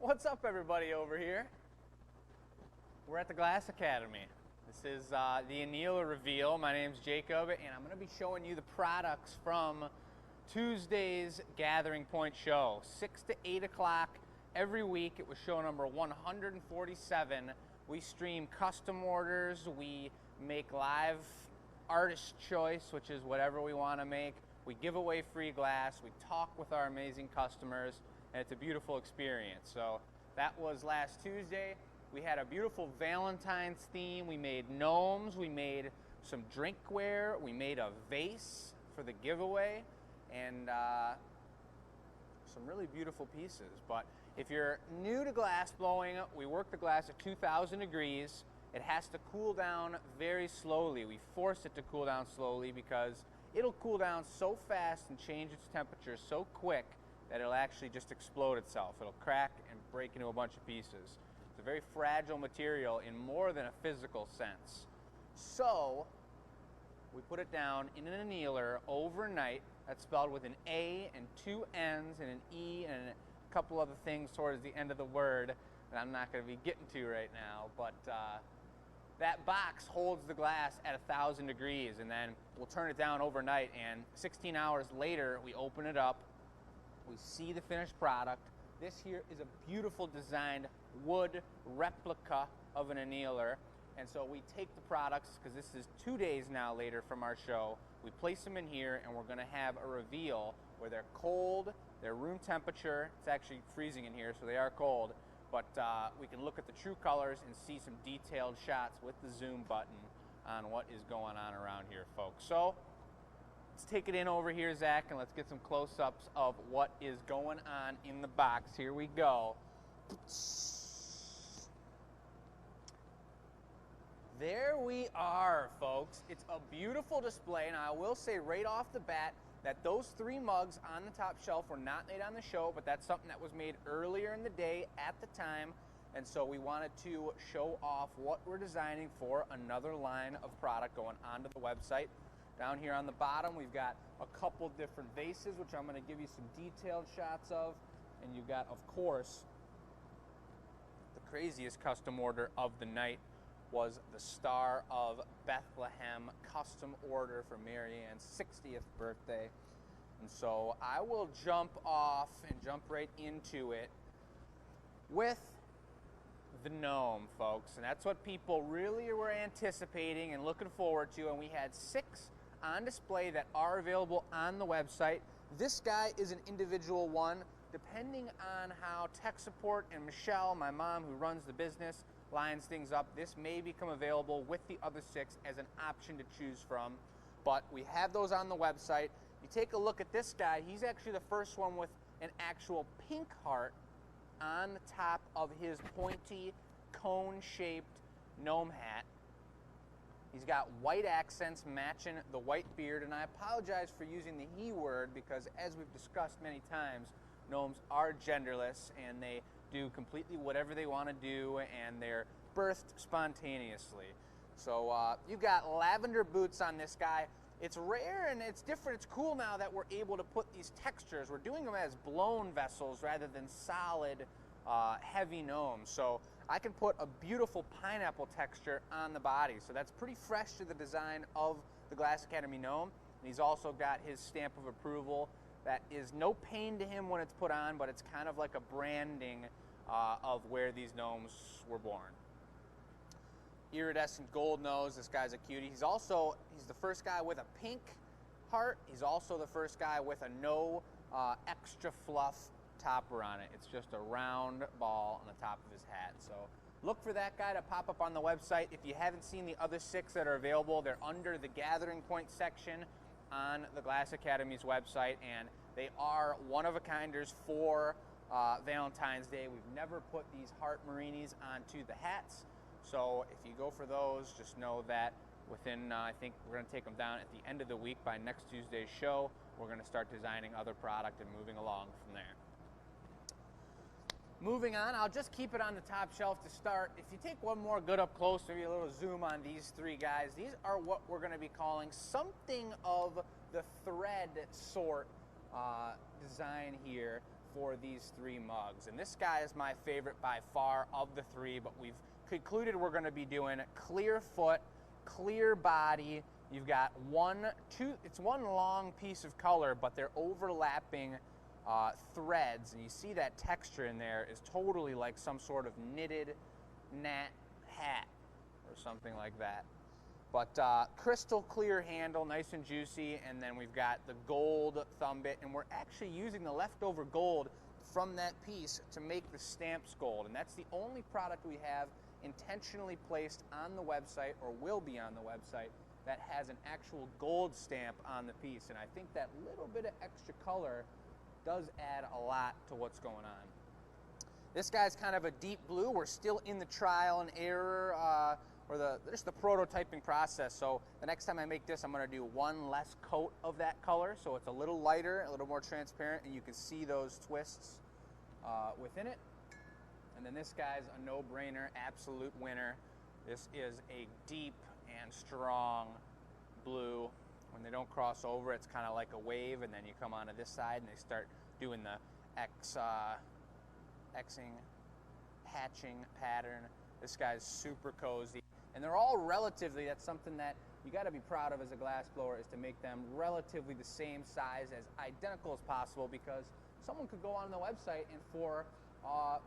What's up, everybody over here? We're at the Glass Academy. This is the Annealer reveal. My name's Jacob, and I'm going to be showing you the products from Tuesday's Gathering Point show, 6 to 8 o'clock every week. It was show number 147. We stream custom orders. We make live artist choice, which is whatever we want to make. We give away free glass. We talk with our amazing customers, and it's a beautiful experience. So that was last Tuesday. We had a beautiful Valentine's theme. We made gnomes. We made some drinkware. We made a vase for the giveaway, and some really beautiful pieces. But if you're new to glass blowing, we work the glass at 2,000 degrees. It has to cool down very slowly. We force it to cool down slowly because it'll cool down so fast and change its temperature so quick that it'll actually just explode itself. It'll crack and break into a bunch of pieces. It's a very fragile material in more than a physical sense. So we put it down in an annealer overnight. That's spelled with an A and two N's and an E and a couple other things towards the end of the word that I'm not going to be getting to right now. But that box holds the glass at 1,000 degrees, and then we'll turn it down overnight, and 16 hours later we open it up. We see the finished product. This here is a beautiful designed wood replica of an annealer. And so we take the products, because this is 2 days now later from our show, we place them in here, and we're going to have a reveal where they're cold, they're room temperature. It's actually freezing in here, so they are cold. But we can look at the true colors and see some detailed shots with the zoom button on what is going on around here, folks. So let's take it in over here, Zach, and let's get some close-ups of what is going on in the box. Here we go. There we are, folks. It's a beautiful display. Now, I will say right off the bat that those 3 mugs on the top shelf were not made on the show, but that's something that was made earlier in the day at the time. And so we wanted to show off what we're designing for another line of product going onto the website. Down here on the bottom, we've got a couple different vases, which I'm going to give you some detailed shots of. And you've got, of course, the craziest custom order of the night was the Star of Bethlehem custom order for Mary Ann's 60th birthday. And so I will jump off and jump right into it with the gnome, folks. And that's what people really were anticipating and looking forward to. And we had 6 on display that are available on the website. This guy is an individual one. Depending on how tech support and Michelle, my mom who runs the business, lines things up, this may become available with the other 6 as an option to choose from. But we have those on the website. You take a look at this guy. He's actually the first one with an actual pink heart on the top of his pointy, cone-shaped gnome hat. He's got white accents matching the white beard, and I apologize for using the he word because, as we've discussed many times, gnomes are genderless, and they do completely whatever they want to do, and they're birthed spontaneously. So you've got lavender boots on this guy. It's rare and it's different. It's cool now that we're able to put these textures. We're doing them as blown vessels rather than solid, heavy gnomes. So I can put a beautiful pineapple texture on the body. So that's pretty fresh to the design of the Glass Academy gnome. And he's also got his stamp of approval. That is no pain to him when it's put on, but it's kind of like a branding of where these gnomes were born. Iridescent gold nose. This guy's a cutie. He's the first guy with a pink heart. He's also the first guy with a no extra fluff topper on it. It's just a round ball on the top of his hat. So look for that guy to pop up on the website. If you haven't seen the other 6 that are available, they're under the Gathering Point section on the Glass Academy's website, and they are one-of-a-kinders for Valentine's Day. We've never put these heart marinis onto the hats, so if you go for those, just know that within, I think we're going to take them down at the end of the week. By next Tuesday's show, we're going to start designing other product and moving along from there. Moving on, I'll just keep it on the top shelf to start. If you take one more good up close, maybe a little zoom on these 3 guys, these are what we're going to be calling something of the thread sort design here for these 3 mugs. And this guy is my favorite by far of the 3, but we've concluded we're going to be doing clear foot, clear body. You've got it's one long piece of color, but they're overlapping threads, and you see that texture in there is totally like some sort of knitted gnat hat or something like that. But crystal clear handle, nice and juicy, and then we've got the gold thumb bit, and we're actually using the leftover gold from that piece to make the stamps gold, and that's the only product we have intentionally placed on the website, or will be on the website, that has an actual gold stamp on the piece. And I think that little bit of extra color does add a lot to what's going on. This guy's kind of a deep blue. We're still in the trial and error, or just the prototyping process. So the next time I make this, I'm going to do one less coat of that color, so it's a little lighter, a little more transparent, and you can see those twists within it. And then this guy's a no-brainer, absolute winner. This is a deep and strong blue. When they don't cross over, it's kind of like a wave, and then you come onto this side and they start doing the Xing, hatching pattern. This guy's super cozy. And they're all relatively, that's something that you got to be proud of as a glass blower, is to make them relatively the same size, as identical as possible, because someone could go on the website and for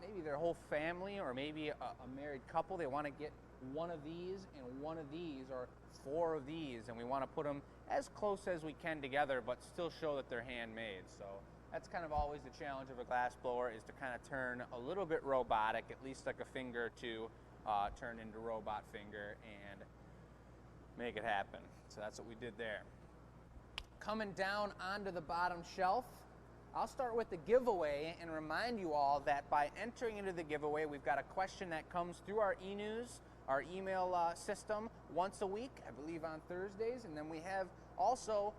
maybe their whole family, or maybe a married couple, they want to get one of these and one of these, or 4 of these, and we want to put them as close as we can together but still show that they're handmade. So that's kind of always the challenge of a glass blower, is to kind of turn a little bit robotic, at least like a finger or two, turn into robot finger and make it happen. So that's what we did there. Coming down onto the bottom shelf, I'll start with the giveaway and remind you all that by entering into the giveaway, we've got a question that comes through our e-news, our email system, once a week, I believe on Thursdays, and then we have also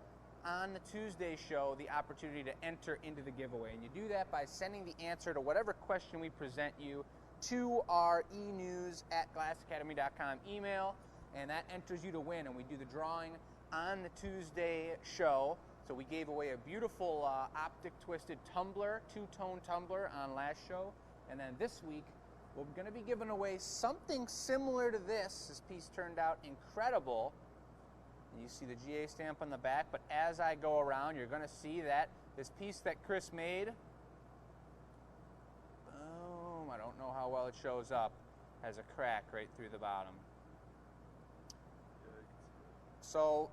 on the Tuesday show the opportunity to enter into the giveaway. And you do that by sending the answer to whatever question we present you to our enews@glassacademy.com email, and that enters you to win. And we do the drawing on the Tuesday show. So we gave away a beautiful optic twisted tumbler, 2-tone tumbler on last show. And then this week, we're going to be giving away something similar to this. This piece turned out incredible. And you see the GA stamp on the back, but as I go around, you're going to see that this piece that Chris made, boom, I don't know how well it shows up, has a crack right through the bottom. So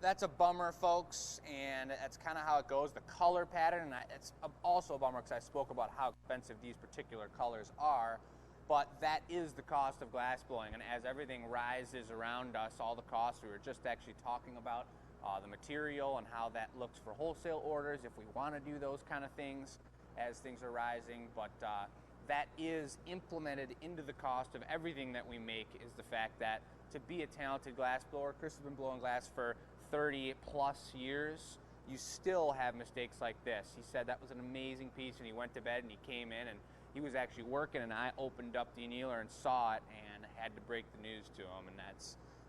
that's a bummer, folks, and that's kind of how it goes. The color pattern, and it's also a bummer because I spoke about how expensive these particular colors are, but that is the cost of glass blowing. And as everything rises around us, all the costs, we were just actually talking about the material and how that looks for wholesale orders if we want to do those kind of things as things are rising. But that is implemented into the cost of everything that we make, is the fact that to be a talented glass blower, Chris has been blowing glass for 30 plus years, you still have mistakes like this. He said that was an amazing piece, and he went to bed and he came in and he was actually working, and I opened up the annealer and saw it and had to break the news to him. And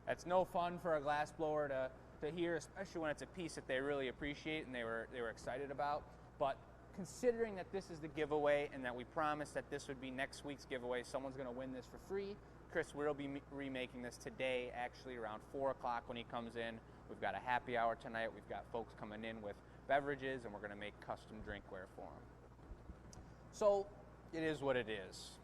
that's no fun for a glass blower to hear, especially when it's a piece that they really appreciate and they were excited about. But considering that this is the giveaway and that we promised that this would be next week's giveaway, someone's going to win this for free. Chris will be remaking this today, actually around 4 o'clock when he comes in. We've got a happy hour tonight. We've got folks coming in with beverages, and we're going to make custom drinkware for them. So it is what it is.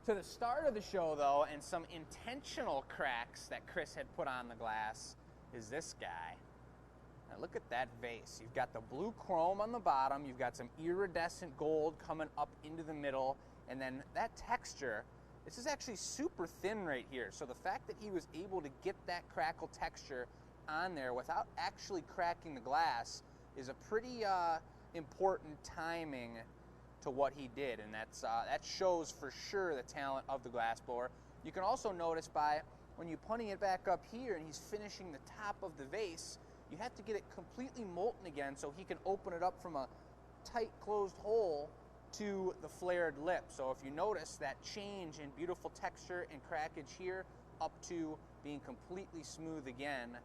To the start of the show, though, and some intentional cracks that Chris had put on the glass, is this guy. Now look at that vase. You've got the blue chrome on the bottom. You've got some iridescent gold coming up into the middle, and then that texture. This is actually super thin right here. So the fact that he was able to get that crackle texture on there without actually cracking the glass is a pretty important timing to what he did, and that shows for sure the talent of the glass blower. You can also notice by when you're putting it back up here and he's finishing the top of the vase, you have to get it completely molten again so he can open it up from a tight closed hole to the flared lip. So if you notice that change in beautiful texture and crackage here up to being completely smooth again,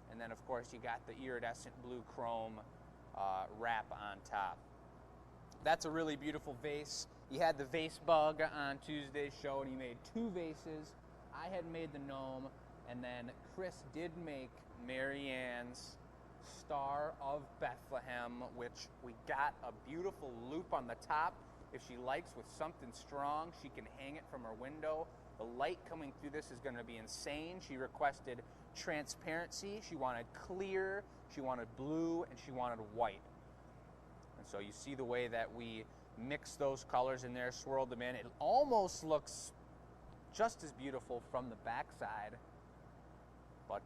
and then of course you got the iridescent blue chrome wrap on top. that's a really beautiful vase. He had the vase bug on Tuesday's show, and he made 2 vases. I had made the gnome, and then Chris did make Mary Ann's Star of Bethlehem, which we got a beautiful loop on the top. If she likes with something strong, she can hang it from her window. The light coming through this is going to be insane. She requested transparency, she wanted clear, she wanted blue, and she wanted white. And so you see the way that we mixed those colors in there, swirled them in. It almost looks just as beautiful from the backside, but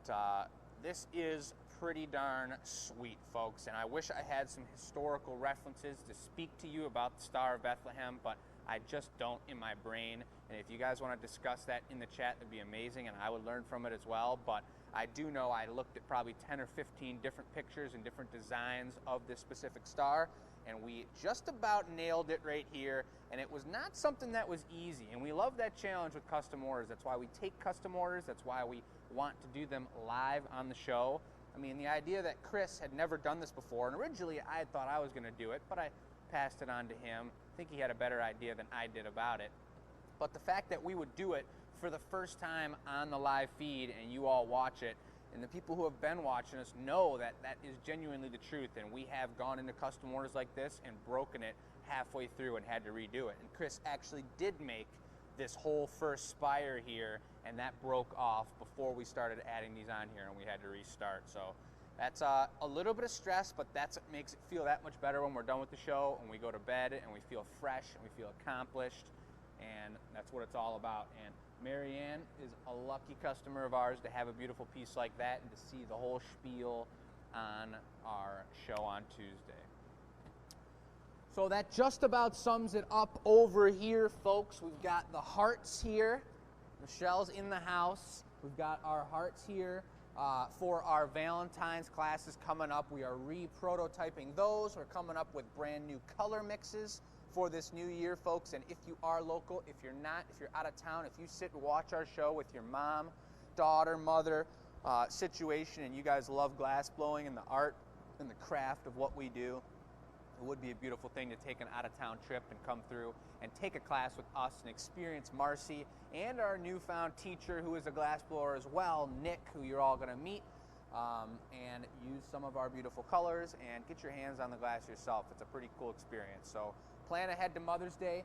this is pretty darn sweet, folks, and I wish I had some historical references to speak to you about the Star of Bethlehem, but I just don't in my brain. And if you guys want to discuss that in the chat, that'd be amazing, and I would learn from it as well. But I do know I looked at probably 10 or 15 different pictures and different designs of this specific star, and we just about nailed it right here. And it was not something that was easy, and we love that challenge with custom orders. That's why we take custom orders. That's why we want to do them live on the show. I mean, the idea that Chris had never done this before, and originally I thought I was going to do it, but I passed it on to him. I think he had a better idea than I did about it. But the fact that we would do it for the first time on the live feed and you all watch it, and the people who have been watching us know that that is genuinely the truth, and we have gone into custom orders like this and broken it halfway through and had to redo it. And Chris actually did make this whole first spire here, and that broke off before we started adding these on here, and we had to restart. So that's a little bit of stress, but that's what makes it feel that much better when we're done with the show and we go to bed and we feel fresh and we feel accomplished, and that's what it's all about. And Mary Ann is a lucky customer of ours to have a beautiful piece like that and to see the whole spiel on our show on Tuesday. So that just about sums it up over here, folks. We've got the hearts here. Michelle's in the house. We've got our hearts here for our Valentine's classes coming up. We are re-prototyping those. We're coming up with brand new color mixes for this new year, folks. And if you are local, if you're not, if you're out of town, if you sit and watch our show with your mom, daughter, mother situation, and you guys love glass blowing and the art and the craft of what we do, it would be a beautiful thing to take an out-of-town trip and come through and take a class with us and experience Marcy and our newfound teacher, who is a glassblower as well, Nick, who you're all going to meet, and use some of our beautiful colors and get your hands on the glass yourself. It's a pretty cool experience. So plan ahead to Mother's Day.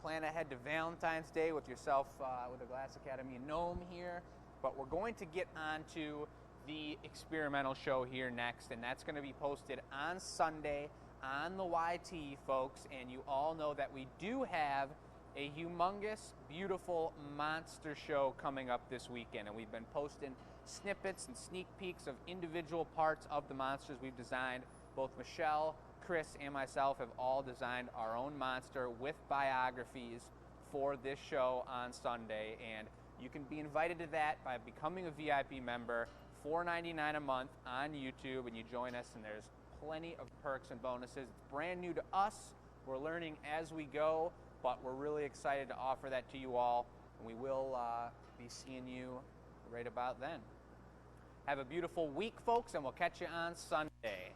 Plan ahead to Valentine's Day with yourself with the Glass Academy Gnome here. But we're going to get on to the experimental show here next, and that's going to be posted on Sunday on the YT, folks. And you all know that we do have a humongous, beautiful monster show coming up this weekend, and we've been posting snippets and sneak peeks of individual parts of the monsters we've designed. Both Michelle, Chris, and myself have all designed our own monster with biographies for this show on Sunday, and you can be invited to that by becoming a VIP member, $4.99 a month on YouTube, and you join us, and there's plenty of perks and bonuses. It's brand new to us. We're learning as we go, but we're really excited to offer that to you all, and we will be seeing you right about then. Have a beautiful week, folks, and we'll catch you on Sunday.